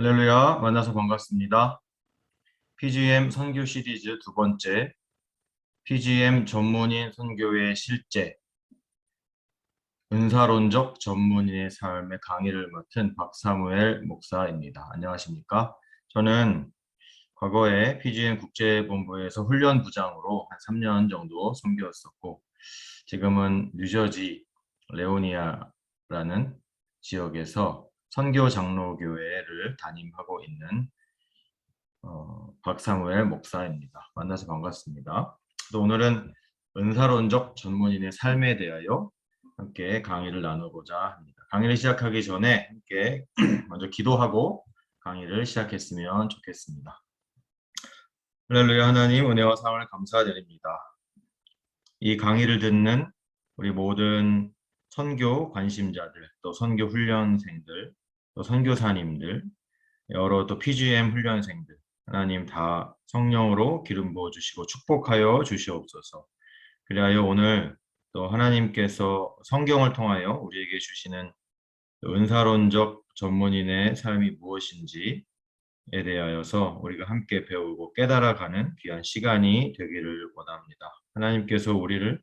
할렐루야, 만나서 반갑습니다. PGM 선교 시리즈 두 번째, PGM 전문인 선교의 실제, 은사론적 전문인의 삶의 강의를 맡은 박사무엘 목사입니다. 안녕하십니까? 저는 과거에 PGM 국제본부에서 훈련부장으로 한 3년 정도 선교했었고, 지금은 뉴저지 레오니아라는 지역에서 선교 장로교회를 담임하고 있는 박사무엘 목사입니다. 만나서 반갑습니다. 또 오늘은 은사론적 전문인의 삶에 대하여 함께 강의를 나누고자 합니다. 강의를 시작하기 전에 함께 먼저 기도하고 강의를 시작했으면 좋겠습니다. 할렐루야. 하나님 은혜와 사랑을 감사드립니다. 이 강의를 듣는 우리 모든 선교 관심자들, 또 선교 훈련생들, 또 선교사님들, 여러 또 PGM 훈련생들, 하나님 다 성령으로 기름 부어 주시고 축복하여 주시옵소서. 그리하여 오늘 또 하나님께서 성경을 통하여 우리에게 주시는 은사론적 전문인의 삶이 무엇인지에 대하여서 우리가 함께 배우고 깨달아가는 귀한 시간이 되기를 원합니다. 하나님께서 우리를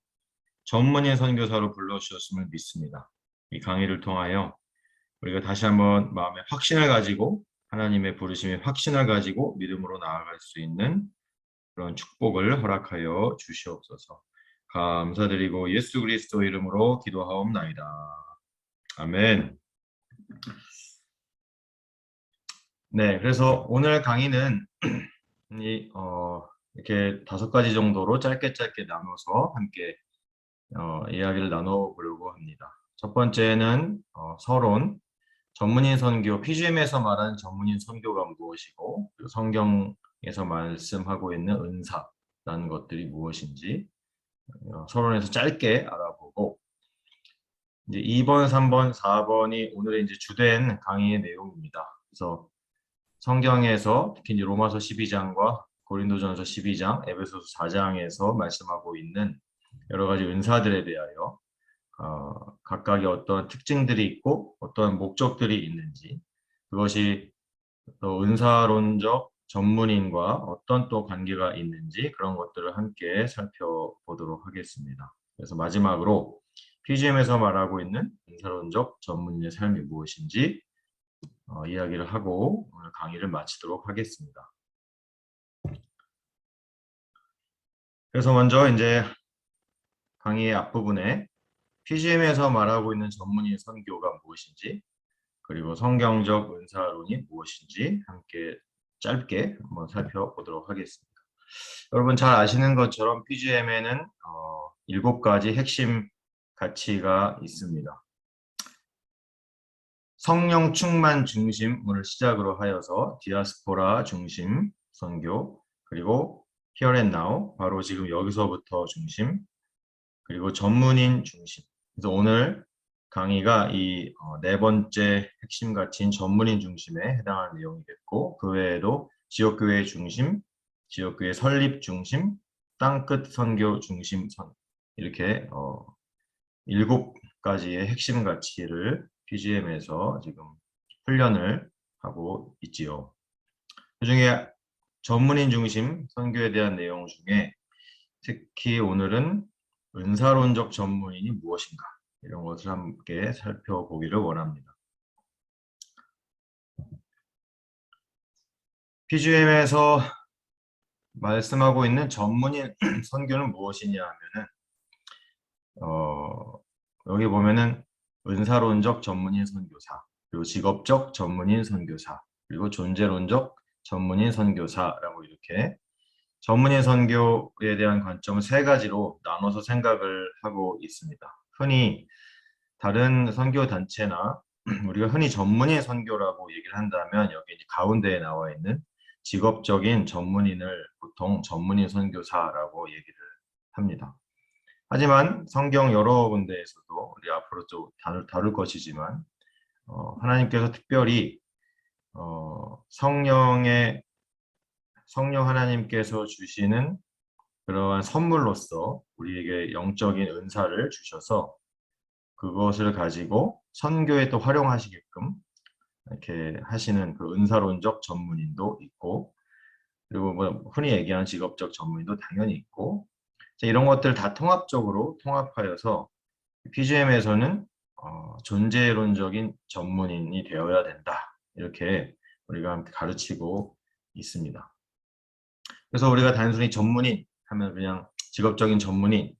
전문인 선교사로 불러주셨음을 믿습니다. 이 강의를 통하여 우리가 다시 한번 마음의 확신을 가지고 하나님의 부르심의 확신을 가지고 믿음으로 나아갈 수 있는 그런 축복을 허락하여 주시옵소서. 감사드리고 예수 그리스도 이름으로 기도하옵나이다. 아멘. 네, 그래서 오늘 강의는 이렇게 5가지 정도로 짧게 나눠서 함께 이야기를 나눠보려고 합니다. 첫 번째는 서론, 전문인 선교, PGM에서 말하는 전문인 선교가 무엇이고, 그리고 성경에서 말씀하고 있는 은사라는 것들이 무엇인지 서론에서 짧게 알아보고, 이제 2번, 3번, 4번이 오늘의 이제 주된 강의의 내용입니다. 그래서 성경에서 특히 이제 로마서 12장과 고린도전서 12장, 에베소서 4장에서 말씀하고 있는 여러 가지 은사들에 대하여 각각의 어떤 특징들이 있고 어떤 목적들이 있는지, 그것이 또 은사론적 전문인과 어떤 또 관계가 있는지 그런 것들을 함께 살펴보도록 하겠습니다. 그래서 마지막으로 PGM에서 말하고 있는 은사론적 전문인의 삶이 무엇인지 이야기를 하고 오늘 강의를 마치도록 하겠습니다. 그래서 먼저 이제 강의의 앞부분에 PGM에서 말하고 있는 전문인 선교가 무엇인지, 그리고 성경적 은사론이 무엇인지 함께 짧게 한번 살펴보도록 하겠습니다. 여러분 잘 아시는 것처럼 PGM에는 7가지 핵심 가치가 있습니다. 성령 충만 중심을 시작으로 하여서 디아스포라 중심 선교, 그리고 Here and Now, 바로 지금 여기서부터 중심, 그리고 전문인 중심. 그래서 오늘 강의가 이 4번째 핵심 가치인 전문인 중심에 해당하는 내용이겠고, 그 외에도 지역교회 중심, 지역교회 설립 중심, 땅끝 선교 중심 이렇게 7가지의 핵심 가치를 PGM에서 지금 훈련을 하고 있지요. 그중에 전문인 중심 선교에 대한 내용 중에 특히 오늘은 은사론적 전문인이 무엇인가, 이런 것을 함께 살펴보기를 원합니다. PGM에서 말씀하고 있는 전문인 선교는 무엇이냐 하면은 여기 보면은 은사론적 전문인 선교사, 그리고 직업적 전문인 선교사, 그리고 존재론적 전문인 선교사라고 이렇게 전문인 선교에 대한 관점을 3가지로 나눠서 생각을 하고 있습니다. 흔히 다른 선교 단체나 우리가 흔히 전문인 선교라고 얘기를 한다면 여기 가운데에 나와 있는 직업적인 전문인을 보통 전문인 선교사라고 얘기를 합니다. 하지만 성경 여러 군데에서도 우리 앞으로 좀 다룰 것이지만 하나님께서 특별히 성령 하나님께서 주시는 그러한 선물로서 우리에게 영적인 은사를 주셔서 그것을 가지고 선교에 또 활용하시게끔 이렇게 하시는 그 은사론적 전문인도 있고, 그리고 뭐 흔히 얘기하는 직업적 전문인도 당연히 있고, 이런 것들 다 통합적으로 통합하여서 PGM에서는 존재론적인 전문인이 되어야 된다. 이렇게 우리가 함께 가르치고 있습니다. 그래서 우리가 단순히 전문인 하면 그냥 직업적인 전문인을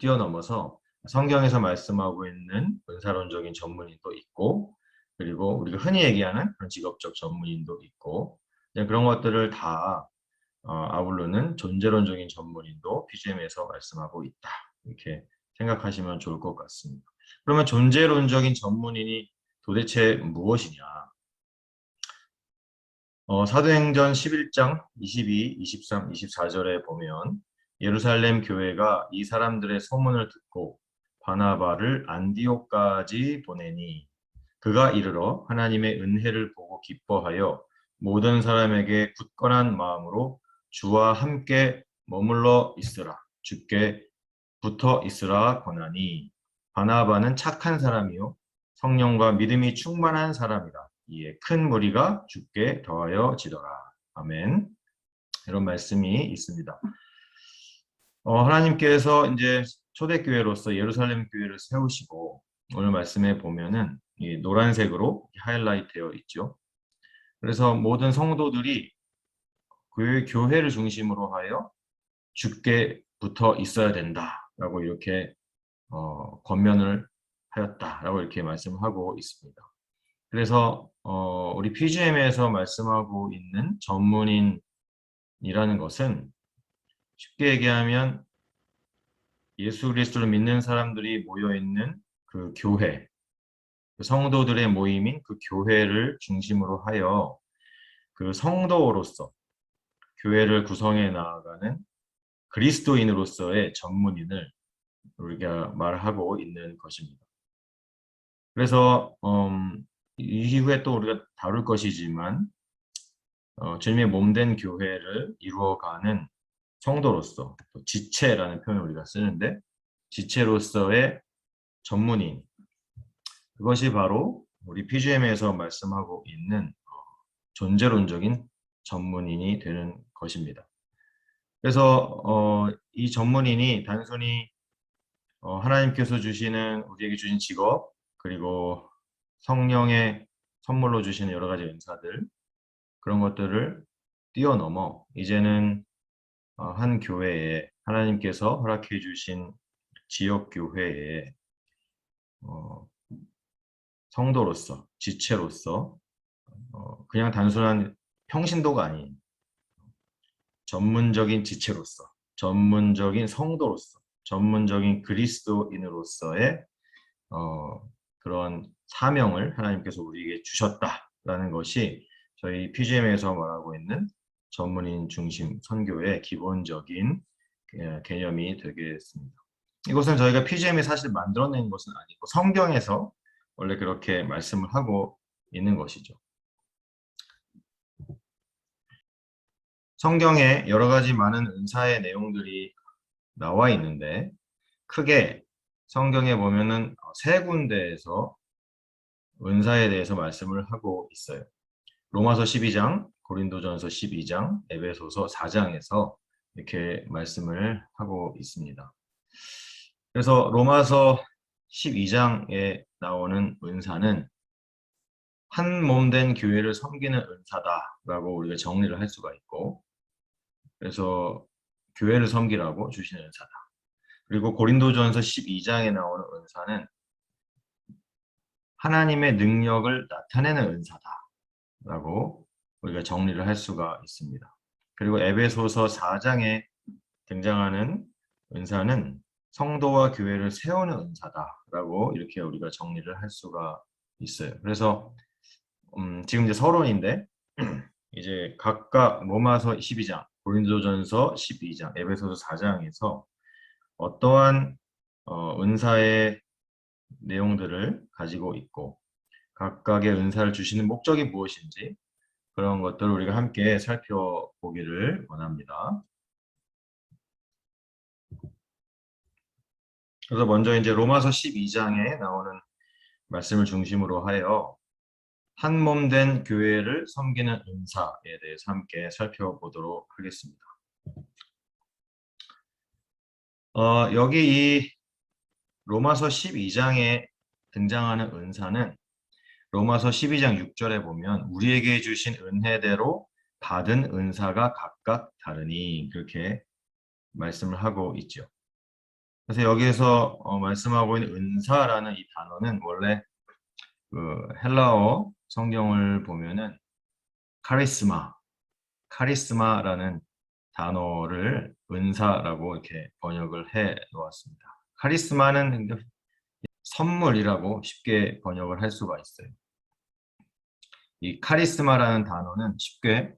뛰어넘어서 성경에서 말씀하고 있는 은사론적인 전문인도 있고, 그리고 우리가 흔히 얘기하는 그런 직업적 전문인도 있고, 그런 것들을 다 아울르는 존재론적인 전문인도 PGM에서 말씀하고 있다. 이렇게 생각하시면 좋을 것 같습니다. 그러면 존재론적인 전문인이 도대체 무엇이냐? 사도행전 11장 22, 23, 24절에 보면 예루살렘 교회가 이 사람들의 소문을 듣고 바나바를 안디옥까지 보내니 그가 이르러 하나님의 은혜를 보고 기뻐하여 모든 사람에게 굳건한 마음으로 주와 함께 머물러 있으라. 주께 붙어 있으라 권하니 바나바는 착한 사람이요 성령과 믿음이 충만한 사람이라. 이에 큰 무리가 주께 더하여 지더라. 아멘. 이런 말씀이 있습니다. 하나님께서 이제 초대교회로서 예루살렘 교회를 세우시고 오늘 말씀에 보면은 이 노란색으로 하이라이트 되어 있죠. 그래서 모든 성도들이 그 교회를 중심으로 하여 주께 붙어 있어야 된다라고 이렇게 권면을 하였다라고 이렇게 말씀하고 있습니다. 그래서 우리 PGM에서 말씀하고 있는 전문인이라는 것은 쉽게 얘기하면 예수 그리스도를 믿는 사람들이 모여 있는 그 교회, 그 성도들의 모임인 그 교회를 중심으로 하여 그 성도로서 교회를 구성해 나아가는 그리스도인으로서의 전문인을 우리가 말하고 있는 것입니다. 그래서 이후에 또 우리가 다룰 것이지만 주님의 몸된 교회를 이루어가는 성도로서 또 지체라는 표현을 우리가 쓰는데 지체로서의 전문인, 그것이 바로 우리 PGM에서 말씀하고 있는 존재론적인 전문인이 되는 것입니다. 그래서 이 전문인이 단순히 하나님께서 주시는 우리에게 주신 직업, 그리고 성령의 선물로 주시는 여러 가지 은사들, 그런 것들을 뛰어넘어 이제는 한 교회에 하나님께서 허락해 주신 지역 교회에 성도로서, 지체로서 그냥 단순한 평신도가 아닌 전문적인 지체로서, 전문적인 성도로서, 전문적인 그리스도인으로서의 그런 사명을 하나님께서 우리에게 주셨다라는 것이 저희 PGM에서 말하고 있는 전문인 중심 선교의 기본적인 개념이 되겠습니다. 이것은 저희가 PGM이 사실 만들어낸 것은 아니고 성경에서 원래 그렇게 말씀을 하고 있는 것이죠. 성경에 여러 가지 많은 은사의 내용들이 나와 있는데 크게 성경에 보면은 세 군데에서 은사에 대해서 말씀을 하고 있어요. 로마서 12장, 고린도전서 12장, 에베소서 4장에서 이렇게 말씀을 하고 있습니다. 그래서 로마서 12장에 나오는 은사는 한 몸된 교회를 섬기는 은사다라고 우리가 정리를 할 수가 있고, 그래서 교회를 섬기라고 주시는 은사다. 그리고 고린도전서 12장에 나오는 은사는 하나님의 능력을 나타내는 은사다라고 우리가 정리를 할 수가 있습니다. 그리고 에베소서 4장에 등장하는 은사는 성도와 교회를 세우는 은사다라고 이렇게 우리가 정리를 할 수가 있어요. 그래서 지금 이제 서론인데 이제 각각 로마서 12장, 고린도전서 12장, 에베소서 4장에서 어떠한 은사의 내용들을 가지고 있고 각각의 은사를 주시는 목적이 무엇인지 그런 것들을 우리가 함께 살펴보기를 원합니다. 그래서 먼저 이제 로마서 12장에 나오는 말씀을 중심으로 하여 한 몸 된 교회를 섬기는 은사에 대해서 함께 살펴보도록 하겠습니다. 여기 이 로마서 12장에 등장하는 은사는 로마서 12장 6절에 보면 우리에게 주신 은혜대로 받은 은사가 각각 다르니 그렇게 말씀을 하고 있죠. 그래서 여기에서 말씀하고 있는 은사라는 이 단어는 원래 그 헬라어 성경을 보면은 카리스마라는 단어를 은사라고 이렇게 번역을 해 놓았습니다. 카리스마는 선물이라고 쉽게 번역을 할 수가 있어요. 이 카리스마라는 단어는 쉽게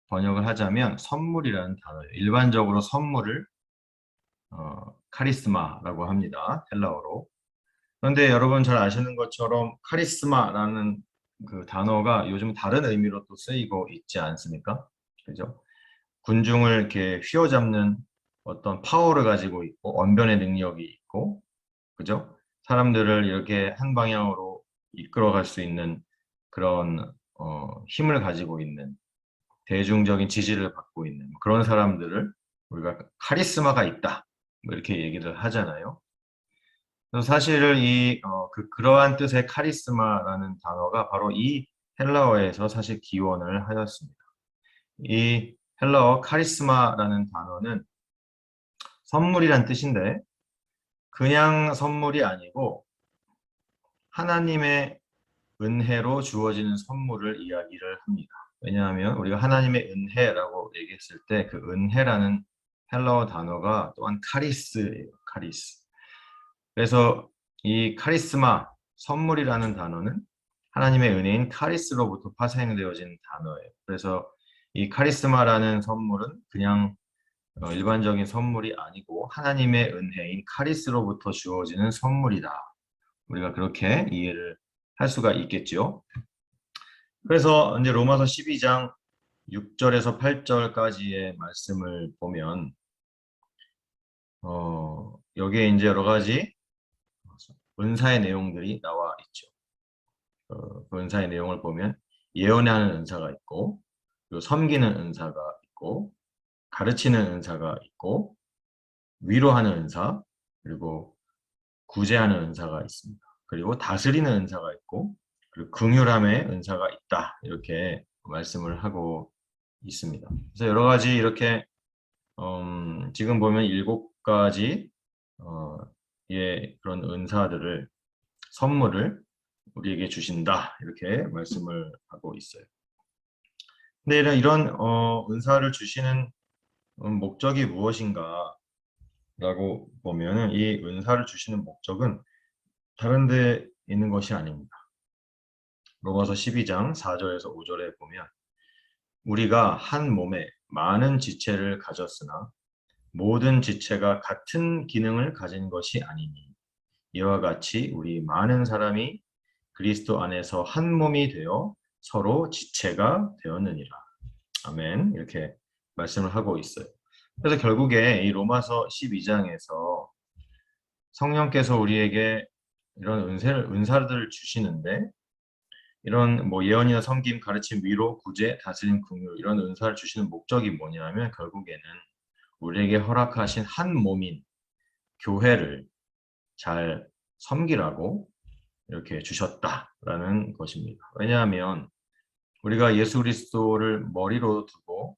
번역을 하자면 선물이라는 단어예요. 일반적으로 선물을 카리스마라고 합니다. 헬라어로. 그런데 여러분 잘 아시는 것처럼 카리스마라는 그 단어가 요즘 다른 의미로 또 쓰이고 있지 않습니까? 그죠? 군중을 이렇게 휘어잡는 어떤 파워를 가지고 있고 언변의 능력이 있고, 그죠? 사람들을 이렇게 한 방향으로 이끌어갈 수 있는 그런 힘을 가지고 있는 대중적인 지지를 받고 있는 그런 사람들을 우리가 카리스마가 있다, 뭐 이렇게 얘기를 하잖아요. 그래서 사실 그러한 뜻의 카리스마라는 단어가 바로 이 헬라어에서 사실 기원을 하였습니다. 이 헬라어 카리스마라는 단어는 선물이란 뜻인데 그냥 선물이 아니고 하나님의 은혜로 주어지는 선물을 이야기를 합니다. 왜냐하면 우리가 하나님의 은혜라고 얘기했을 때 그 은혜라는 헬라어 단어가 또한 카리스예요. 카리스. 그래서 이 카리스마, 선물이라는 단어는 하나님의 은혜인 카리스로부터 파생되어진 단어예요. 그래서 이 카리스마라는 선물은 그냥 일반적인 선물이 아니고 하나님의 은혜인 카리스로부터 주어지는 선물이다. 우리가 그렇게 이해를 할 수가 있겠죠. 그래서 이제 로마서 12장 6절에서 8절까지의 말씀을 보면 여기에 이제 여러 가지 은사의 내용들이 나와 있죠. 그 은사의 내용을 보면 예언하는 은사가 있고, 그리고 섬기는 은사가 있고, 가르치는 은사가 있고, 위로하는 은사, 그리고 구제하는 은사가 있습니다. 그리고 다스리는 은사가 있고, 그리고 긍휼함의 은사가 있다. 이렇게 말씀을 하고 있습니다. 그래서 여러 가지 이렇게 지금 보면 7가지 의 그런 은사들을, 선물을 우리에게 주신다. 이렇게 말씀을 하고 있어요. 근데 이런 은사를 주시는 목적이 무엇인가 라고 보면은 이 은사를 주시는 목적은 다른 데 있는 것이 아닙니다. 로마서 12장 4절에서 5절에 보면 우리가 한 몸에 많은 지체를 가졌으나 모든 지체가 같은 기능을 가진 것이 아니니 이와 같이 우리 많은 사람이 그리스도 안에서 한 몸이 되어 서로 지체가 되었느니라. 아멘. 이렇게 말씀을 하고 있어요. 그래서 결국에 이 로마서 12장에서 성령께서 우리에게 이런 은사들을 주시는데, 이런 뭐 예언이나 섬김, 가르침, 위로, 구제, 다스림, 긍휼 이런 은사를 주시는 목적이 뭐냐면 결국에는 우리에게 허락하신 한 몸인 교회를 잘 섬기라고 이렇게 주셨다라는 것입니다. 왜냐하면 우리가 예수 그리스도를 머리로 두고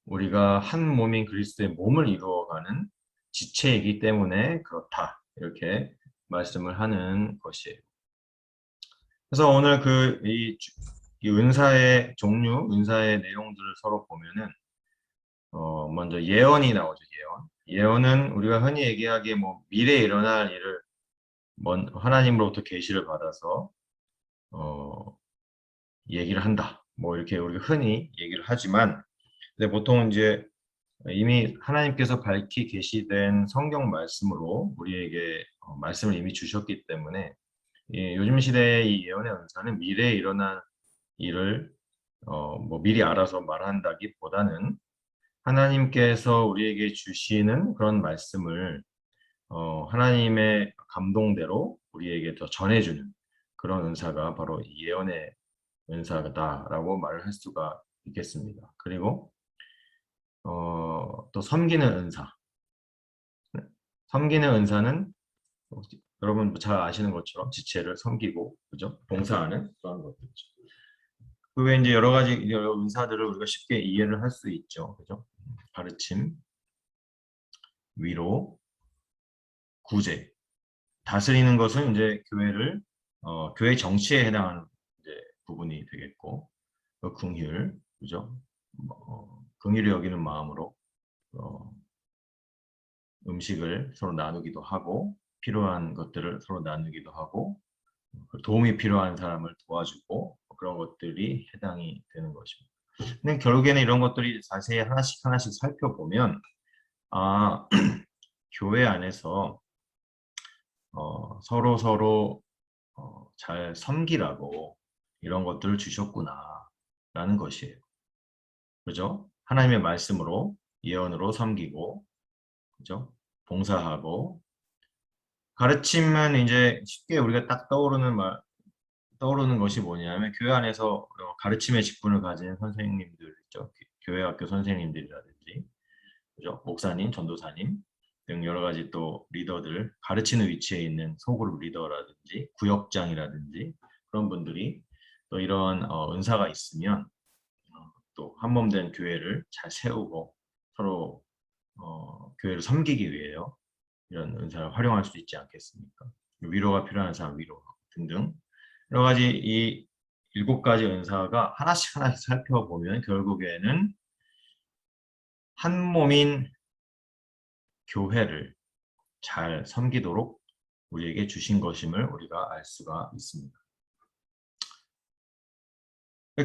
우리가 한 몸인 그리스도의 몸을 이루어가는 지체이기 때문에 그렇다. 이렇게 말씀을 하는 것이에요. 그래서 오늘 이 은사의 종류, 은사의 내용들을 서로 보면은 먼저 예언이 나오죠. 예언은 우리가 흔히 얘기하기에 뭐 미래에 일어날 일을 하나님으로부터 계시를 받아서 얘기를 한다. 뭐 이렇게 우리가 흔히 얘기를 하지만, 근데 보통 이제 이미 하나님께서 밝히 계시된 성경 말씀으로 우리에게 말씀을 이미 주셨기 때문에 요즘 시대의 이 예언의 은사는 미래에 일어날 일을 뭐 미리 알아서 말한다기보다는 하나님께서 우리에게 주시는 그런 말씀을 하나님의 감동대로 우리에게 더 전해주는 그런 은사가 바로 예언의 은사다라고 말을 할 수가 있겠습니다. 그리고 또 섬기는 은사. 섬기는 은사는 여러분 잘 아시는 것처럼 지체를 섬기고, 그죠? 봉사하는 그런 것들이죠. 그 외에 이제 여러 가지 은사들을 우리가 쉽게 이해를 할 수 있죠, 그죠? 가르침, 위로, 구제. 다스리는 것은 이제 교회를 교회 정치에 해당하는 이제 부분이 되겠고, 긍휼, 그죠? 긍휼히 여기는 마음으로 음식을 서로 나누기도 하고, 필요한 것들을 서로 나누기도 하고, 도움이 필요한 사람을 도와주고, 그런 것들이 해당이 되는 것입니다. 근데 결국에는 이런 것들이 자세히 하나씩 하나씩 살펴보면, 교회 안에서 서로 잘 섬기라고 이런 것들을 주셨구나라는 것이에요. 그죠? 하나님의 말씀으로, 예언으로 섬기고, 그죠? 봉사하고, 가르침은 이제 쉽게 우리가 딱 떠오르는 것이 뭐냐면, 교회 안에서 가르침의 직분을 가진 선생님들 있죠. 교회 학교 선생님들이라든지, 그죠? 목사님, 전도사님 등 여러 가지 또 리더들, 가르치는 위치에 있는 소그룹 리더라든지 구역장이라든지 그런 분들이 또 이런 은사가 있으면 또 한몸된 교회를 잘 세우고 서로 교회를 섬기기 위해요. 이런 은사를 활용할 수 있지 않겠습니까? 위로가 필요한 사람 위로 등등 여러 가지 이 7가지 은사가 하나씩 하나씩 살펴보면 결국에는 한 몸인 교회를 잘 섬기도록 우리에게 주신 것임을 우리가 알 수가 있습니다.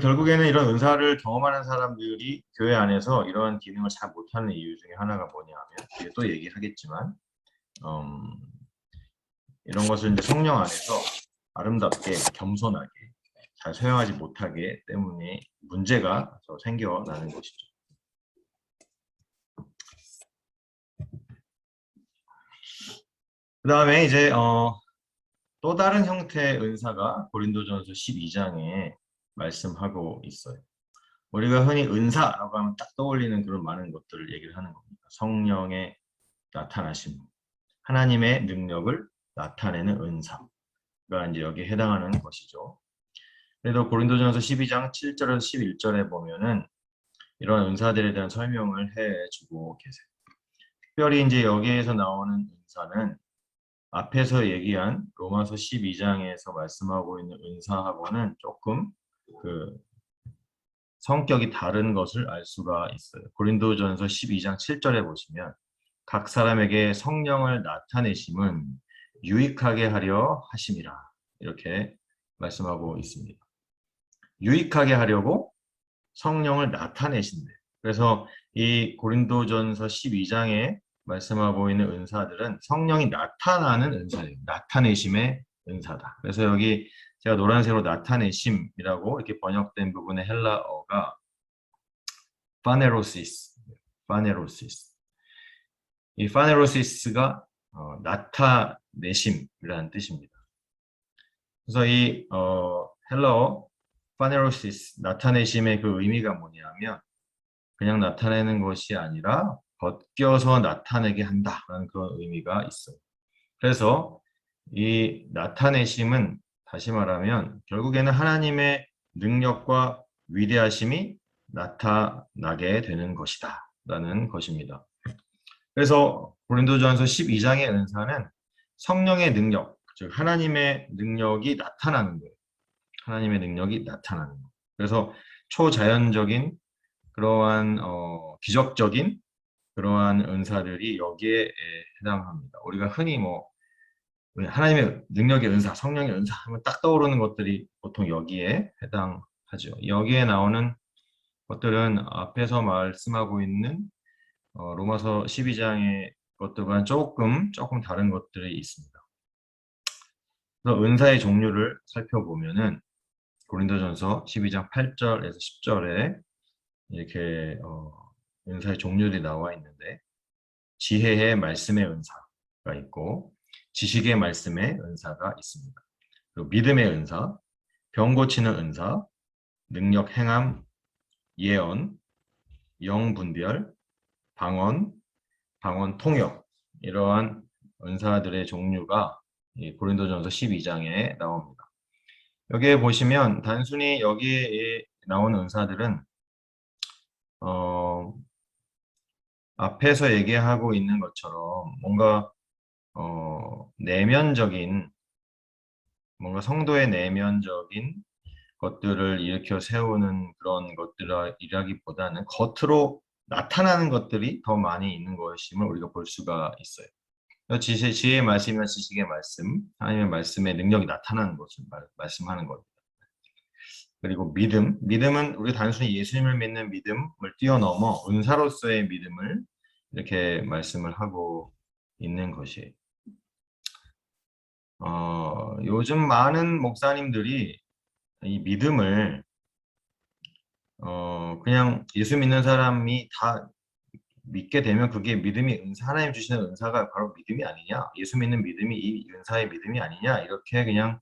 결국에는 이런 은사를 경험하는 사람들이 교회 안에서 이러한 기능을 잘 못하는 이유 중에 하나가 뭐냐면, 뒤에 또 얘기하겠지만 이런 것을 이제 성령 안에서 아름답게 겸손하게 잘 수행하지 못하기 때문에 문제가 생겨나는 것이죠. 그 다음에 이제 또 다른 형태의 은사가 고린도전서 12장에 말씀하고 있어요. 우리가 흔히 은사라고 하면 딱 떠올리는 그런 많은 것들을 얘기를 하는 겁니다. 성령의 나타나심, 하나님의 능력을 나타내는 은사가 이제 여기에 해당하는 것이죠. 그래도 고린도전서 12장 7절에서 11절에 보면은 이런 은사들에 대한 설명을 해주고 계세요. 특별히 이제 여기에서 나오는 은사는 앞에서 얘기한 로마서 12장에서 말씀하고 있는 은사하고는 조금 그 성격이 다른 것을 알 수가 있어요. 고린도전서 12장 7절에 보시면 각 사람에게 성령을 나타내심은 유익하게 하려 하심이라 이렇게 말씀하고 있습니다. 유익하게 하려고 성령을 나타내신대요. 그래서 이 고린도전서 12장에 말씀하고 있는 은사들은 성령이 나타나는 은사예요. 나타내심의 은사다. 그래서 여기 제가 노란색으로 나타내심이라고 이렇게 번역된 부분의 헬라어가 파네로시스, 파네로시스. 이 파네로시스가 나타내심이라는 뜻입니다. 그래서 이 헬라어 파네로시스, 나타내심의 그 의미가 뭐냐면 그냥 나타내는 것이 아니라 벗겨서 나타내게 한다라는 그런 의미가 있어요. 그래서 이 나타내심은 다시 말하면 결국에는 하나님의 능력과 위대하심이 나타나게 되는 것이다 라는 것입니다. 그래서 고린도전서 12장의 은사는 성령의 능력, 즉 하나님의 능력이 나타나는 거예요. 하나님의 능력이 나타나는 거예요. 그래서 초자연적인 그러한 기적적인 그러한 은사들이 여기에 해당합니다. 우리가 흔히 뭐 하나님의 능력의 은사, 성령의 은사 하면 딱 떠오르는 것들이 보통 여기에 해당하죠. 여기에 나오는 것들은 앞에서 말씀하고 있는 로마서 12장의 것들과는 조금 다른 것들이 있습니다. 그래서 은사의 종류를 살펴보면은 고린도전서 12장 8절에서 10절에 이렇게 은사의 종류들이 나와 있는데 지혜의 말씀의 은사가 있고 지식의 말씀의 은사가 있습니다. 그리고 믿음의 은사, 병 고치는 은사, 능력 행함, 예언, 영분별, 방언, 방언 통역 이러한 은사들의 종류가 이 고린도전서 12장에 나옵니다. 여기에 보시면 단순히 여기에 나오는 은사들은 앞에서 얘기하고 있는 것처럼 뭔가 내면적인 뭔가 성도의 내면적인 것들을 일으켜 세우는 그런 것들이라기보다는 겉으로 나타나는 것들이 더 많이 있는 것임을 우리가 볼 수가 있어요. 지혜의 말씀이나 지식의 말씀, 하나님의 말씀의 능력이 나타나는 것을 말씀하는 겁니다. 그리고 믿음은 우리 단순히 예수님을 믿는 믿음을 뛰어넘어 은사로서의 믿음을 이렇게 말씀을 하고 있는 것이에요. 요즘 많은 목사님들이 이 믿음을 그냥 예수 믿는 사람이 다 믿게 되면 그게 믿음이 하나님 주시는 은사가 바로 믿음이 아니냐, 예수 믿는 믿음이 이 은사의 믿음이 아니냐, 이렇게 그냥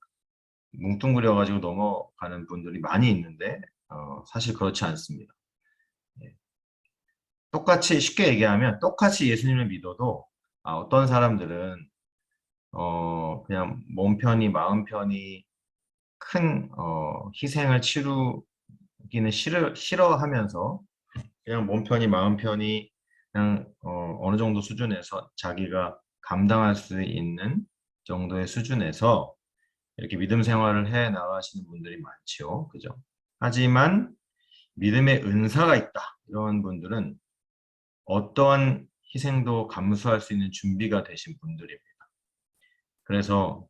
뭉뚱그려 가지고 넘어가는 분들이 많이 있는데 사실 그렇지 않습니다. 똑같이 쉽게 얘기하면 똑같이 예수님을 믿어도 어떤 사람들은 그냥 몸 편히 마음 편히 큰 희생을 치르기는 싫어하면서 그냥 몸 편히 마음 편히 그냥 어느 정도 수준에서 자기가 감당할 수 있는 정도의 수준에서 이렇게 믿음 생활을 해 나가시는 분들이 많죠. 그죠? 하지만 믿음의 은사가 있다. 이런 분들은 어떠한 희생도 감수할 수 있는 준비가 되신 분들입니다. 그래서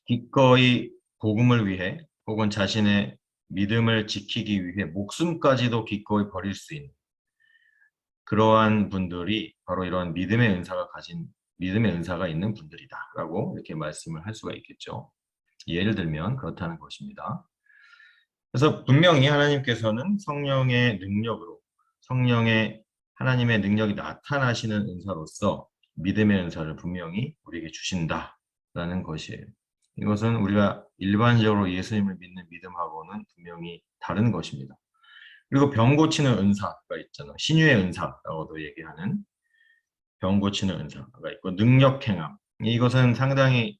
기꺼이 복음을 위해 혹은 자신의 믿음을 지키기 위해 목숨까지도 기꺼이 버릴 수 있는 그러한 분들이 바로 이러한 믿음의 은사가 있는 분들이다라고 이렇게 말씀을 할 수가 있겠죠. 예를 들면 그렇다는 것입니다. 그래서 분명히 하나님께서는 성령의 하나님의 능력이 나타나시는 은사로서 믿음의 은사를 분명히 우리에게 주신다라는 것이에요. 이것은 우리가 일반적으로 예수님을 믿는 믿음하고는 분명히 다른 것입니다. 그리고 병 고치는 은사가 있잖아요. 신유의 은사라고도 얘기하는 병 고치는 은사가 있고 능력 행함. 이것은 상당히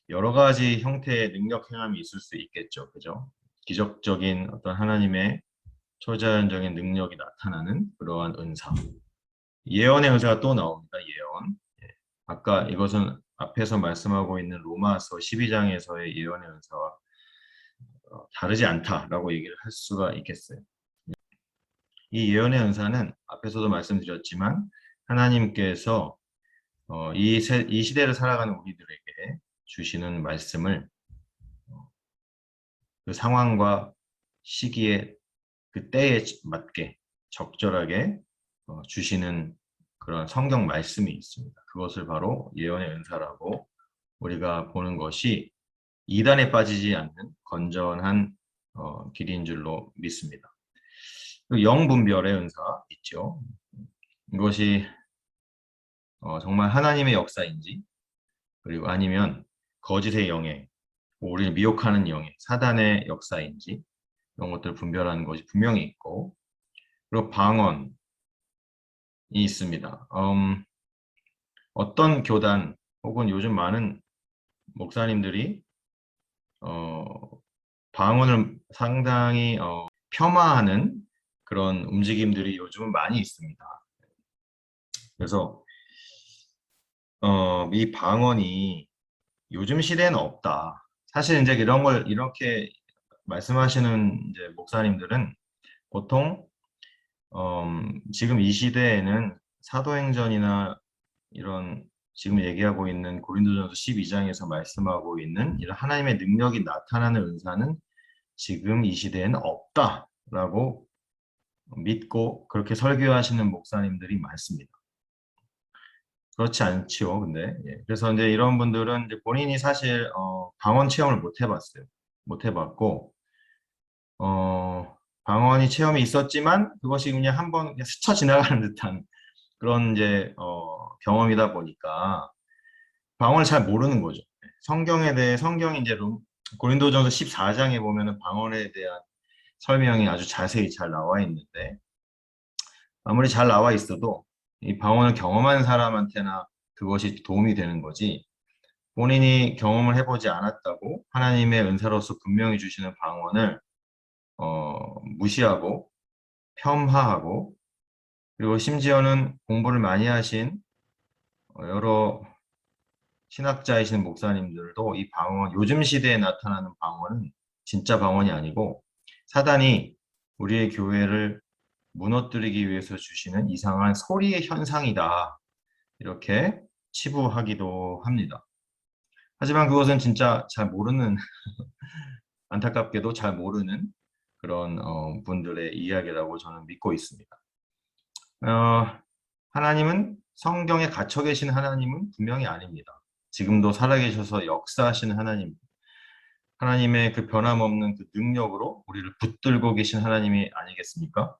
여러 가지 형태의 능력 행함이 있을 수 있겠죠. 그죠? 기적적인 어떤 하나님의 초자연적인 능력이 나타나는 그러한 은사. 예언의 은사가 또 나옵니다. 예언. 아까 이것은 앞에서 말씀하고 있는 로마서 12장에서의 예언의 은사와 다르지 않다라고 얘기를 할 수가 있겠어요. 이 예언의 은사는 앞에서도 말씀드렸지만 하나님께서 이 시대를 살아가는 우리들에게 주시는 말씀을 그 상황과 시기에 그 때에 맞게 적절하게 주시는 그런 성경 말씀이 있습니다. 그것을 바로 예언의 은사라고 우리가 보는 것이 이단에 빠지지 않는 건전한 길인 줄로 믿습니다. 영분별의 은사 있죠. 이것이 정말 하나님의 역사인지 그리고 아니면 거짓의 영의 우리를 미혹하는 영의 사단의 역사인지 이런 것들을 분별하는 것이 분명히 있고 그리고 방언이 있습니다. 어떤 교단 혹은 요즘 많은 목사님들이 방언을 상당히 폄하하는 그런 움직임들이 요즘은 많이 있습니다. 그래서 이 방언이 요즘 시대에는 없다. 사실 이제 이런 걸 이렇게 말씀하시는 이제 목사님들은 보통 지금 이 시대에는 사도행전이나 이런 지금 얘기하고 있는 고린도전서 12장에서 말씀하고 있는 이런 하나님의 능력이 나타나는 은사는 지금 이 시대에는 없다라고 믿고 그렇게 설교하시는 목사님들이 많습니다. 그렇지 않지요, 근데. 그래서 이제 이런 분들은 이제 본인이 사실 방언 체험을 못 해봤어요. 못 해봤고 방언이 체험이 있었지만 그것이 그냥 한번 스쳐 지나가는 듯한 그런 이제 경험이다 보니까 방언을 잘 모르는 거죠. 성경이 이제 고린도전서 14장에 보면은 방언에 대한 설명이 아주 자세히 잘 나와 있는데 아무리 잘 나와 있어도 이 방언을 경험한 사람한테나 그것이 도움이 되는 거지 본인이 경험을 해보지 않았다고 하나님의 은사로서 분명히 주시는 방언을 무시하고 폄하하고 그리고 심지어는 공부를 많이 하신 여러 신학자이신 목사님들도 이 방언, 요즘 시대에 나타나는 방언은 진짜 방언이 아니고 사단이 우리의 교회를 무너뜨리기 위해서 주시는 이상한 소리의 현상이다. 이렇게 치부하기도 합니다. 하지만 그것은 진짜 잘 모르는, 안타깝게도 잘 모르는 그런 분들의 이야기라고 저는 믿고 있습니다. 하나님은 성경에 갇혀 계신 하나님은 분명히 아닙니다. 지금도 살아계셔서 역사하시는 하나님, 하나님의 그 변함없는 그 능력으로 우리를 붙들고 계신 하나님이 아니겠습니까?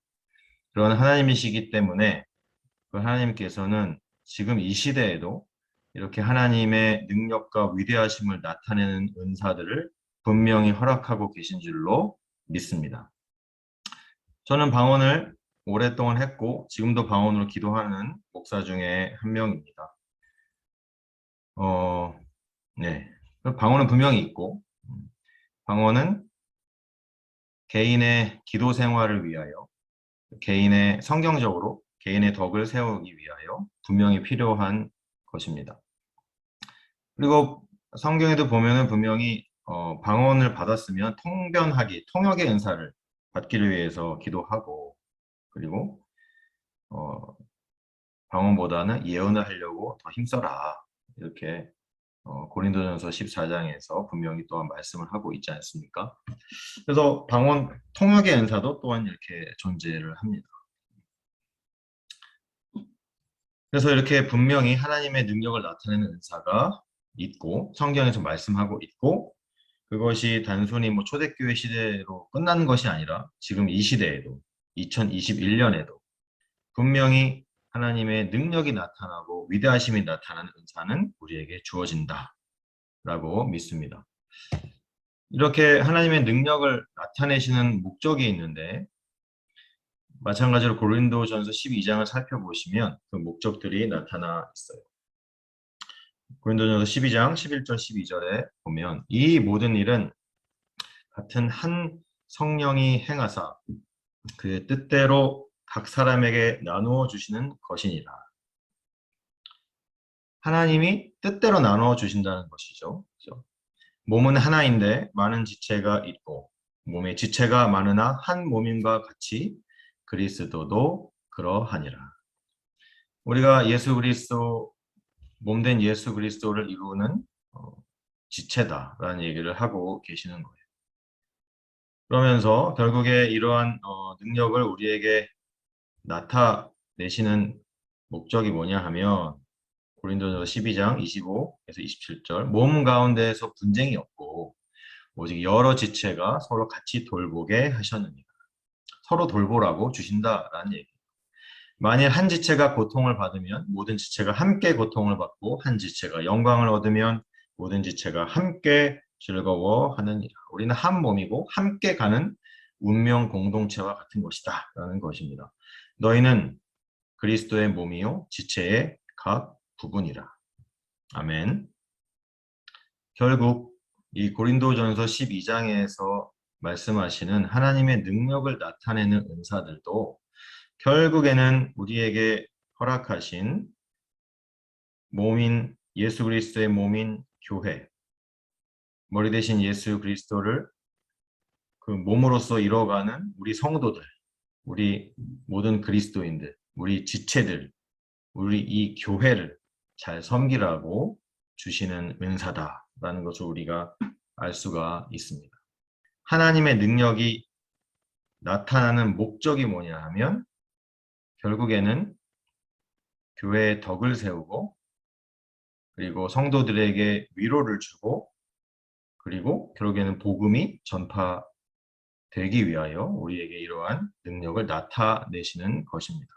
그런 하나님이시기 때문에 그 하나님께서는 지금 이 시대에도 이렇게 하나님의 능력과 위대하심을 나타내는 은사들을 분명히 허락하고 계신 줄로 믿습니다. 저는 방언을 오랫동안 했고 지금도 방언으로 기도하는 목사 중에 한 명입니다. 네. 방언은 분명히 있고 방언은 개인의 기도 생활을 위하여 개인의 성경적으로 개인의 덕을 세우기 위하여 분명히 필요한 것입니다. 그리고 성경에도 보면은 분명히 방언을 받았으면 통변하기, 통역의 은사를 받기를 위해서 기도하고 그리고 방언보다는 예언을 하려고 더 힘써라 이렇게 고린도전서 14장에서 분명히 또한 말씀을 하고 있지 않습니까? 그래서 방언 통역의 은사도 또한 이렇게 존재를 합니다. 그래서 이렇게 분명히 하나님의 능력을 나타내는 은사가 있고 성경에서 말씀하고 있고 그것이 단순히 뭐 초대교회 시대로 끝나는 것이 아니라 지금 이 시대에도 2021년에도 분명히 하나님의 능력이 나타나고 위대하심이 나타나는 은사는 우리에게 주어진다라고 믿습니다. 이렇게 하나님의 능력을 나타내시는 목적이 있는데 마찬가지로 고린도전서 12장을 살펴보시면 그 목적들이 나타나 있어요. 고린도전서 12장 11절 12절에 보면 이 모든 일은 같은 한 성령이 행하사 그의 뜻대로 각 사람에게 나누어 주시는 것이니라. 하나님이 뜻대로 나누어 주신다는 것이죠. 그렇죠? 몸은 하나인데 많은 지체가 있고 몸의 지체가 많으나 한 몸임과 같이 그리스도도 그러하니라. 우리가 예수 그리스도 몸된 예수 그리스도를 이루는 지체다라는 얘기를 하고 계시는 거예요. 그러면서 결국에 이러한 능력을 우리에게 나타내시는 목적이 뭐냐 하면 고린도전서 12장 25에서 27절 몸 가운데에서 분쟁이 없고 오직 여러 지체가 서로 같이 돌보게 하셨느니라. 서로 돌보라고 주신다라는 얘기. 만일 한 지체가 고통을 받으면 모든 지체가 함께 고통을 받고 한 지체가 영광을 얻으면 모든 지체가 함께 즐거워하느니라. 우리는 한 몸이고 함께 가는 운명 공동체와 같은 것이다 라는 것입니다. 너희는 그리스도의 몸이요 지체의 각 부분이라. 아멘. 결국 이 고린도전서 12장에서 말씀하시는 하나님의 능력을 나타내는 은사들도 결국에는 우리에게 허락하신 몸인 예수 그리스도의 몸인 교회, 머리 대신 예수 그리스도를 그 몸으로서 이뤄가는 우리 성도들, 우리 모든 그리스도인들, 우리 지체들, 우리 이 교회를 잘 섬기라고 주시는 은사다라는 것을 우리가 알 수가 있습니다. 하나님의 능력이 나타나는 목적이 뭐냐 하면 결국에는 교회의 덕을 세우고 그리고 성도들에게 위로를 주고 그리고 결국에는 복음이 전파되기 위하여 우리에게 이러한 능력을 나타내시는 것입니다.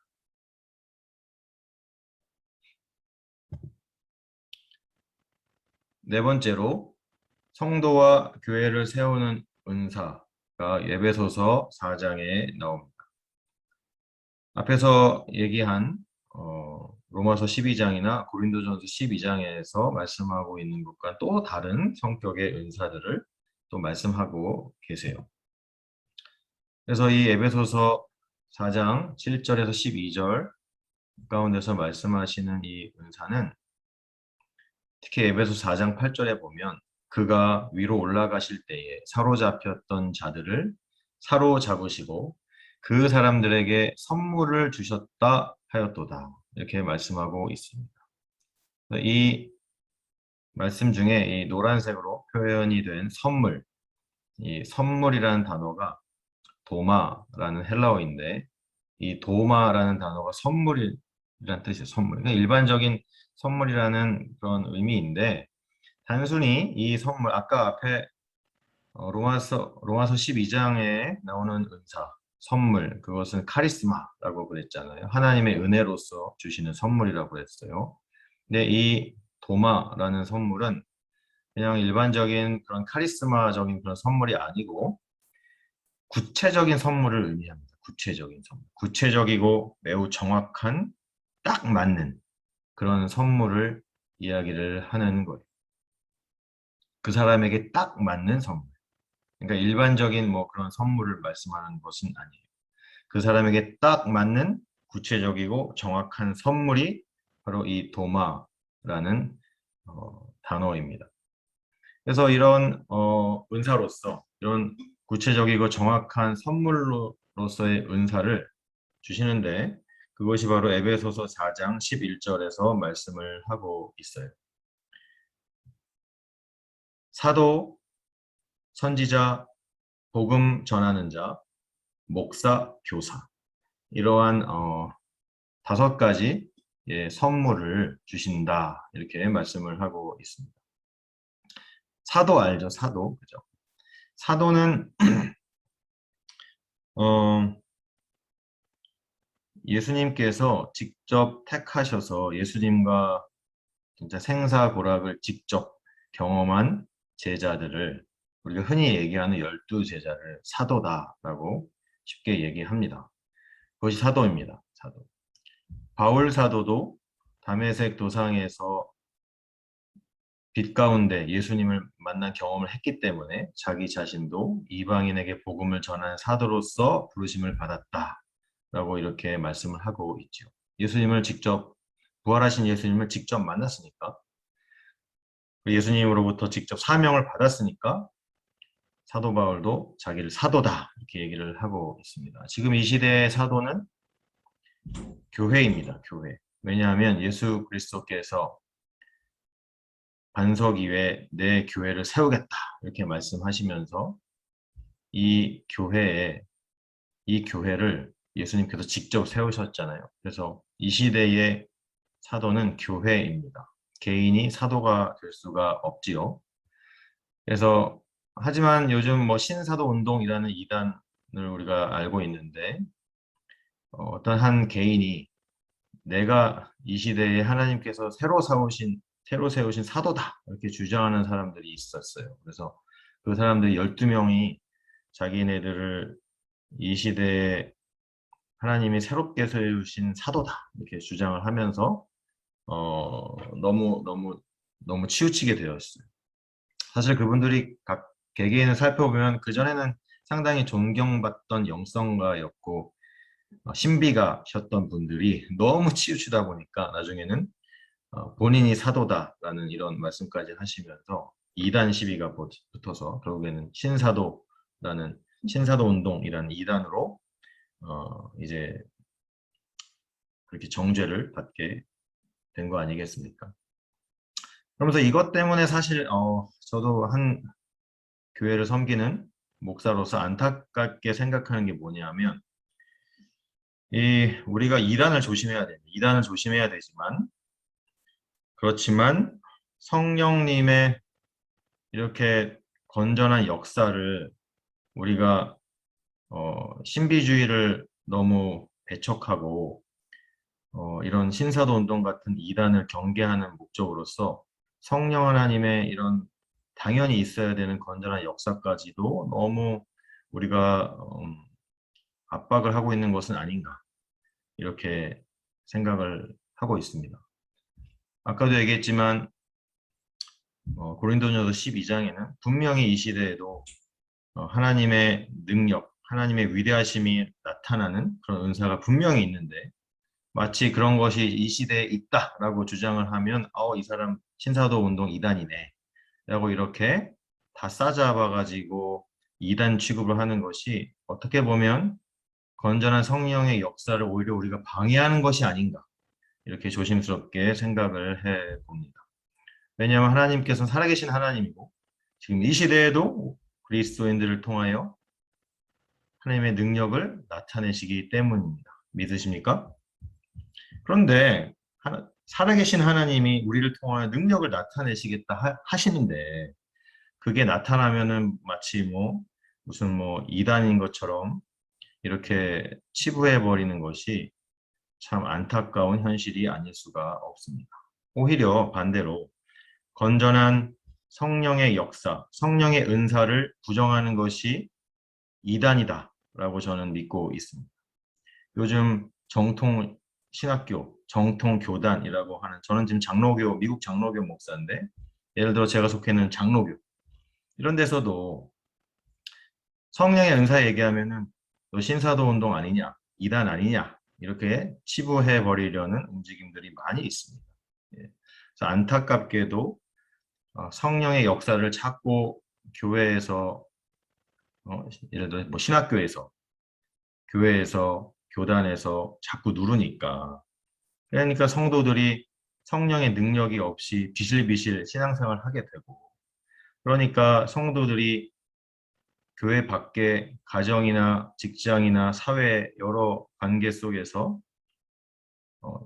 네 번째로 성도와 교회를 세우는 은사가 에베소서 4장에 나옵니다. 앞에서 얘기한 로마서 12장이나 고린도전서 12장에서 말씀하고 있는 것과 또 다른 성격의 은사들을 또 말씀하고 계세요. 그래서 이 에베소서 4장 7절에서 12절 가운데서 말씀하시는 이 은사는 특히 에베소 4장 8절에 보면 그가 위로 올라가실 때에 사로잡혔던 자들을 사로잡으시고 그 사람들에게 선물을 주셨다 하였도다. 이렇게 말씀하고 있습니다. 이 말씀 중에 이 노란색으로 표현이 된 선물, 이 선물이라는 단어가 도마라는 헬라어인데 이 도마라는 단어가 선물이라는 뜻이에요. 선물. 그러니까 일반적인 선물이라는 그런 의미인데 단순히 이 선물, 아까 앞에 로마서 12장에 나오는 은사, 선물, 그것은 카리스마라고 그랬잖아요. 하나님의 은혜로서 주시는 선물이라고 했어요. 근데 이 도마라는 선물은 그냥 일반적인 그런 카리스마적인 그런 선물이 아니고 구체적인 선물을 의미합니다. 구체적인 선물. 구체적이고 매우 정확한 딱 맞는 그런 선물을 이야기를 하는 거예요. 그 사람에게 딱 맞는 선물. 그러니까 일반적인 뭐 그런 선물을 말씀하는 것은 아니에요. 그 사람에게 딱 맞는 구체적이고 정확한 선물이 바로 이 도마라는 단어입니다. 그래서 이런 은사로서 이런 구체적이고 정확한 선물로서의 은사를 주시는데 그것이 바로 에베소서 4장 11절에서 말씀을 하고 있어요. 사도, 선지자, 복음 전하는 자, 목사, 교사 이러한 5가지 선물을 주신다 이렇게 말씀을 하고 있습니다. 사도 알죠? 사도 그죠? 사도는 예수님께서 직접 택하셔서 예수님과 진짜 생사고락을 직접 경험한 제자들을 우리가 흔히 얘기하는 12제자를 사도다라고 쉽게 얘기합니다. 그것이 사도입니다. 사도. 바울 사도도 다메섹 도상에서 빛 가운데 예수님을 만난 경험을 했기 때문에 자기 자신도 이방인에게 복음을 전하는 사도로서 부르심을 받았다라고 이렇게 말씀을 하고 있죠. 예수님을 직접 부활하신 예수님을 직접 만났으니까 예수님으로부터 직접 사명을 받았으니까 사도 바울도 자기를 사도다 이렇게 얘기를 하고 있습니다. 지금 이 시대의 사도는 교회입니다. 교회. 왜냐하면 예수 그리스도께서 반석 위에 내 교회를 세우겠다 이렇게 말씀하시면서 이 교회를 예수님께서 직접 세우셨잖아요. 그래서 이 시대의 사도는 교회입니다. 개인이 사도가 될 수가 없지요. 그래서 하지만 요즘 뭐 신사도 운동이라는 이단을 우리가 알고 있는데 어떤 한 개인이 내가 이 시대에 하나님께서 새로 세우신 사도다 이렇게 주장하는 사람들이 있었어요. 그래서 그 사람들 12명이 자기네들을 이 시대에 하나님이 새롭게 세우신 사도다 이렇게 주장을 하면서 너무 치우치게 되었어요. 사실 그분들이 각 개개인을 살펴보면 그전에는 상당히 존경받던 영성가였고 신비가셨던 분들이 너무 치우치다 보니까 나중에는 본인이 사도다라는 이런 말씀까지 하시면서 이단 시비가 붙어서 결국에는 신사도 운동이라는 이단으로 이제 그렇게 정죄를 받게 된 거 아니겠습니까? 그러면서 이것 때문에 사실 저도 한 교회를 섬기는 목사로서 안타깝게 생각하는 게 뭐냐면 우리가 이단을 조심해야 됩니다. 이단을 조심해야 되지만 그렇지만 성령님의 이렇게 건전한 역사를 우리가 신비주의를 너무 배척하고 이런 신사도 운동 같은 이단을 경계하는 목적으로서 성령 하나님의 이런 당연히 있어야 되는 건전한 역사까지도 너무 우리가 압박을 하고 있는 것은 아닌가 이렇게 생각을 하고 있습니다. 아까도 얘기했지만 고린도전서 12장에는 분명히 이 시대에도 하나님의 능력, 하나님의 위대하심이 나타나는 그런 은사가 분명히 있는데 마치 그런 것이 이 시대에 있다라고 주장을 하면 이 사람 신사도 운동 이단이네 라고 이렇게 다 싸잡아가지고 이단 취급을 하는 것이 어떻게 보면 건전한 성령의 역사를 오히려 우리가 방해하는 것이 아닌가 이렇게 조심스럽게 생각을 해봅니다. 왜냐하면 하나님께서는 살아계신 하나님이고 지금 이 시대에도 그리스도인들을 통하여 하나님의 능력을 나타내시기 때문입니다. 믿으십니까? 그런데 살아계신 하나님이 우리를 통하여 능력을 나타내시겠다 하시는데 그게 나타나면은 마치 무슨 이단인 것처럼 이렇게 치부해 버리는 것이 참 안타까운 현실이 아닐 수가 없습니다. 오히려 반대로 건전한 성령의 역사, 성령의 은사를 부정하는 것이 이단이다라고 저는 믿고 있습니다. 요즘 정통 신학교, 정통 교단이라고 하는 저는 지금 장로교, 미국 장로교 목사인데 예를 들어 제가 속해 있는 장로교 이런 데서도 성령의 은사 얘기하면은 너 신사도 운동 아니냐, 이단 아니냐 이렇게 치부해 버리려는 움직임들이 많이 있습니다. 그래서 안타깝게도 성령의 역사를 자꾸 교회에서 예를 들어 신학교에서 교회에서 교단에서 자꾸 누르니까 그러니까 성도들이 성령의 능력이 없이 비실비실 신앙생활을 하게 되고 그러니까 성도들이 교회 밖에 가정이나 직장이나 사회 여러 관계 속에서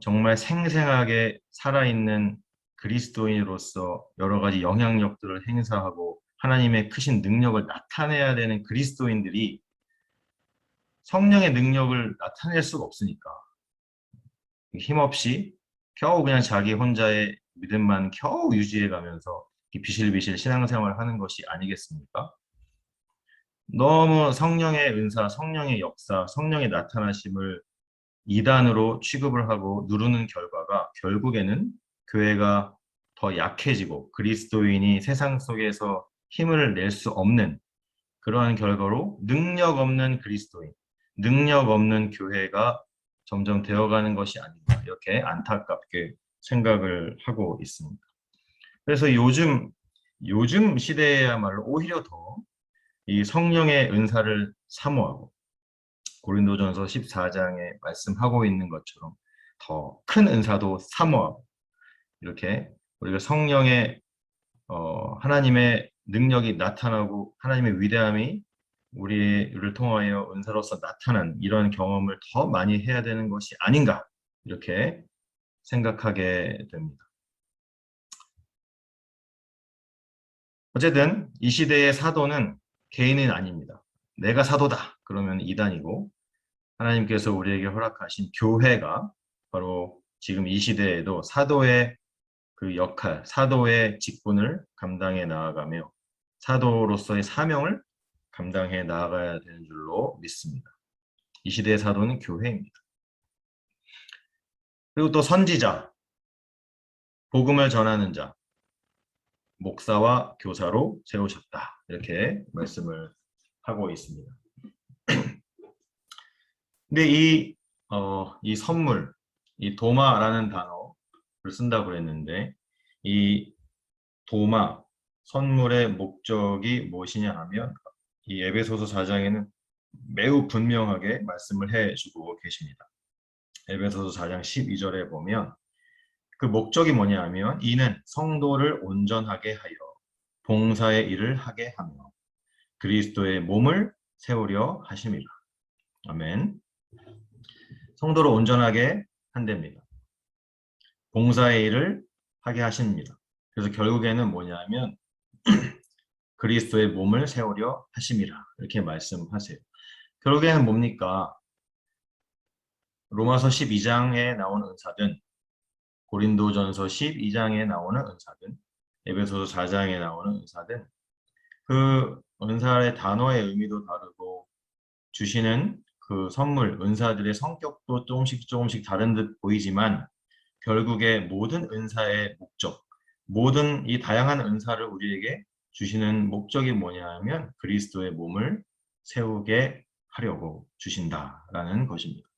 정말 생생하게 살아있는 그리스도인으로서 여러 가지 영향력들을 행사하고 하나님의 크신 능력을 나타내야 되는 그리스도인들이 성령의 능력을 나타낼 수가 없으니까 힘없이 겨우 그냥 자기 혼자의 믿음만 겨우 유지해 가면서 비실비실 신앙생활을 하는 것이 아니겠습니까? 너무 성령의 은사, 성령의 역사, 성령의 나타나심을 이단으로 취급을 하고 누르는 결과가 결국에는 교회가 더 약해지고 그리스도인이 세상 속에서 힘을 낼 수 없는 그러한 결과로 능력 없는 그리스도인, 능력 없는 교회가 점점 되어가는 것이 아닌가 이렇게 안타깝게 생각을 하고 있습니다. 그래서 요즘 시대에야말로 오히려 더 이 성령의 은사를 사모하고 고린도전서 14장에 말씀하고 있는 것처럼 더 큰 은사도 사모하고 이렇게 우리가 성령의 하나님의 능력이 나타나고 하나님의 위대함이 우리를 통하여 은사로서 나타난 이런 경험을 더 많이 해야 되는 것이 아닌가 이렇게 생각하게 됩니다. 어쨌든 이 시대의 사도는 개인은 아닙니다. 내가 사도다 그러면 이단이고 하나님께서 우리에게 허락하신 교회가 바로 지금 이 시대에도 사도의 그 역할, 사도의 직분을 감당해 나아가며 사도로서의 사명을 감당해 나아가야 되는 줄로 믿습니다. 이 시대의 사도는 교회입니다. 그리고 또 선지자, 복음을 전하는 자, 목사와 교사로 세우셨다. 이렇게 말씀을 하고 있습니다. 근데 이 선물, 이 도마라는 단어를 쓴다고 그랬는데 이 도마, 선물의 목적이 무엇이냐 하면 이 에베소서 4장에는 매우 분명하게 말씀을 해주고 계십니다. 에베소서 4장 12절에 보면 그 목적이 뭐냐 하면 이는 성도를 온전하게 하여 봉사의 일을 하게 하며 그리스도의 몸을 세우려 하심이라. 아멘. 성도를 온전하게 한답니다. 봉사의 일을 하게 하십니다. 그래서 결국에는 뭐냐면 그리스도의 몸을 세우려 하심이라 이렇게 말씀하세요. 결국에는 뭡니까? 로마서 12장에 나오는 은사든 고린도전서 12장에 나오는 은사든 에베소서 4장에 나오는 은사든 그 은사의 단어의 의미도 다르고 주시는 그 선물, 은사들의 성격도 조금씩 조금씩 다른 듯 보이지만 결국에 모든 은사의 목적, 모든 이 다양한 은사를 우리에게 주시는 목적이 뭐냐면 그리스도의 몸을 세우게 하려고 주신다라는 것입니다.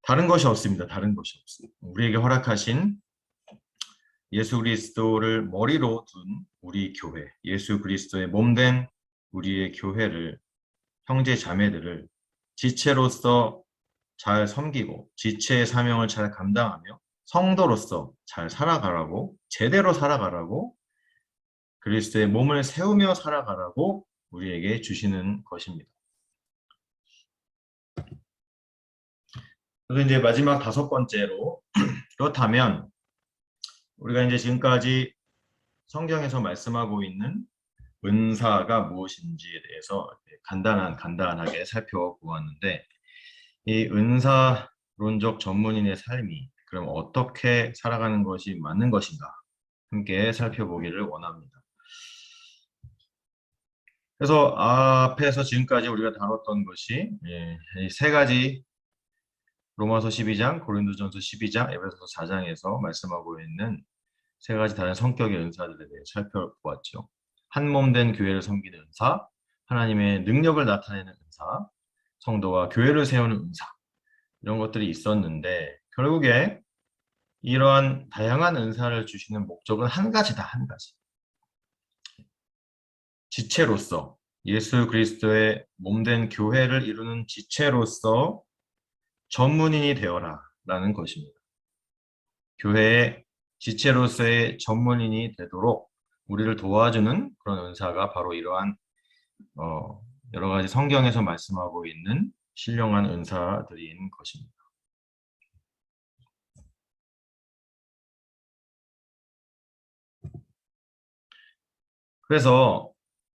다른 것이 없습니다. 다른 것이 없습니다. 우리에게 허락하신 예수 그리스도를 머리로 둔 우리 교회, 예수 그리스도의 몸된 우리의 교회를, 형제 자매들을 지체로서 잘 섬기고 지체의 사명을 잘 감당하며 성도로서 잘 살아가라고, 제대로 살아가라고, 그리스도의 몸을 세우며 살아가라고 우리에게 주시는 것입니다. 그래서 이제 마지막 5번째로 그렇다면 우리가 이제 지금까지 성경에서 말씀하고 있는 은사가 무엇인지에 대해서 간단하게 살펴보았는데 이 은사론적 전문인의 삶이 그럼 어떻게 살아가는 것이 맞는 것인가 함께 살펴보기를 원합니다. 그래서 앞에서 지금까지 우리가 다뤘던 것이 이 3가지 로마서 12장, 고린도전서 12장, 에베소서 4장에서 말씀하고 있는 3가지 다른 성격의 은사들에 대해 살펴보았죠. 한 몸 된 교회를 섬기는 은사, 하나님의 능력을 나타내는 은사, 성도와 교회를 세우는 은사, 이런 것들이 있었는데 결국에 이러한 다양한 은사를 주시는 목적은 한 가지다, 한 가지. 지체로서 예수 그리스도의 몸된 교회를 이루는 지체로서 전문인이 되어라 라는 것입니다. 교회의 지체로서의 전문인이 되도록 우리를 도와주는 그런 은사가 바로 이러한 여러 가지 성경에서 말씀하고 있는 신령한 은사들인 것입니다. 그래서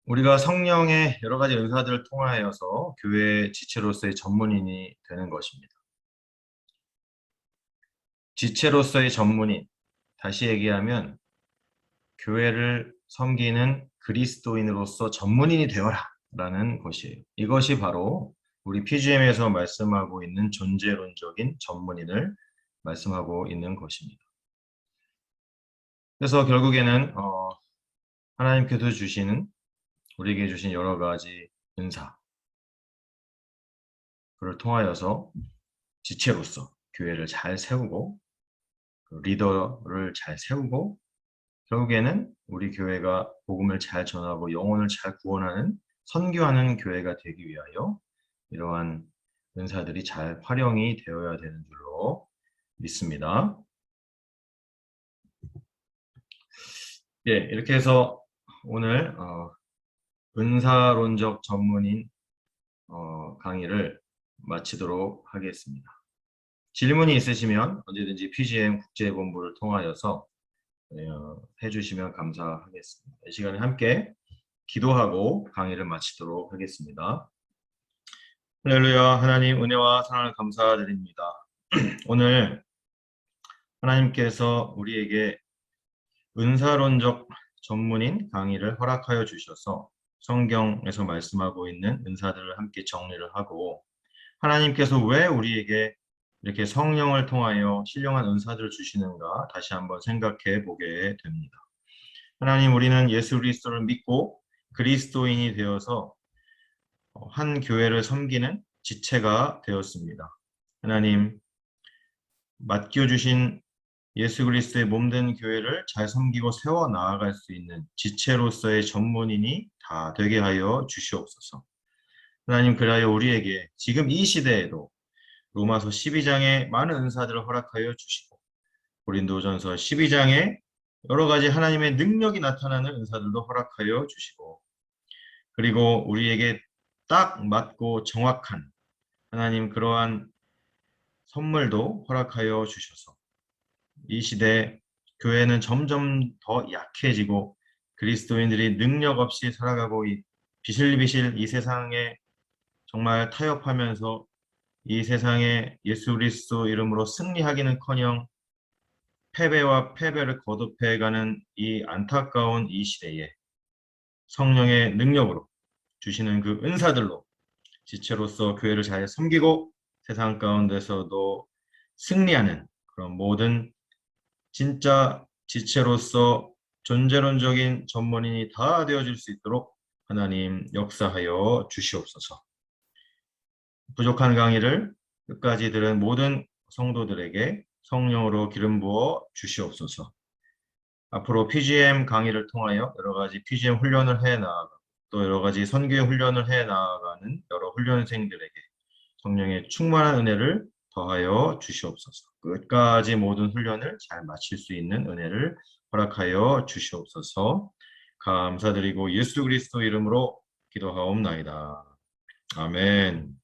우리가 성령의 여러 가지 은사들을 통하여서 교회의 지체로서의 전문인이 되는 것입니다. 지체로서의 전문인, 다시 얘기하면 교회를 섬기는 그리스도인으로서 전문인이 되어라 라는 것이에요. 이것이 바로 우리 PGM에서 말씀하고 있는 존재론적인 전문인을 말씀하고 있는 것입니다. 그래서 결국에는 하나님께서 주시는 우리에게 주신 여러 가지 은사 그를 통하여서 지체로서 교회를 잘 세우고 리더를 잘 세우고 결국에는 우리 교회가 복음을 잘 전하고 영혼을 잘 구원하는 선교하는 교회가 되기 위하여 이러한 은사들이 잘 활용이 되어야 되는 줄로 믿습니다. 예, 이렇게 해서 오늘 은사론적 전문인 강의를 마치도록 하겠습니다. 질문이 있으시면 언제든지 PGM 국제본부를 통하여서 해주시면 감사하겠습니다. 이 시간에 함께 기도하고 강의를 마치도록 하겠습니다. 할렐루야. 하나님 은혜와 사랑을 감사드립니다. 오늘 하나님께서 우리에게 은사론적 전문인 강의를 허락하여 주셔서 성경에서 말씀하고 있는 은사들을 함께 정리를 하고 하나님께서 왜 우리에게 이렇게 성령을 통하여 신령한 은사들을 주시는가 다시 한번 생각해 보게 됩니다. 하나님, 우리는 예수 그리스도를 믿고 그리스도인이 되어서 한 교회를 섬기는 지체가 되었습니다. 하나님, 맡겨주신 예수 그리스도의 몸된 교회를 잘 섬기고 세워 나아갈 수 있는 지체로서의 전문인이 다 되게 하여 주시옵소서. 하나님, 그리하여 우리에게 지금 이 시대에도 로마서 12장에 많은 은사들을 허락하여 주시고 고린도전서 12장에 여러 가지 하나님의 능력이 나타나는 은사들도 허락하여 주시고 그리고 우리에게 딱 맞고 정확한 하나님 그러한 선물도 허락하여 주셔서 이 시대 교회는 점점 더 약해지고 그리스도인들이 능력 없이 살아가고 비실비실 이 세상에 정말 타협하면서 이 세상에 예수 그리스도 이름으로 승리하기는커녕 패배와 패배를 거듭해가는 이 안타까운 이 시대에 성령의 능력으로 주시는 그 은사들로 지체로서 교회를 잘 섬기고 세상 가운데서도 승리하는 그런 모든 진짜 지체로서 존재론적인 전문인이 다 되어질 수 있도록 하나님 역사하여 주시옵소서. 부족한 강의를 끝까지 들은 모든 성도들에게 성령으로 기름 부어 주시옵소서. 앞으로 PGM 강의를 통하여 여러 가지 PGM 훈련을 해 나아가 또 여러 가지 선교 훈련을 해 나아가는 여러 훈련생들에게 성령의 충만한 은혜를 더하여 주시옵소서. 끝까지 모든 훈련을 잘 마칠 수 있는 은혜를 허락하여 주시옵소서. 감사드리고 예수 그리스도 이름으로 기도하옵나이다. 아멘.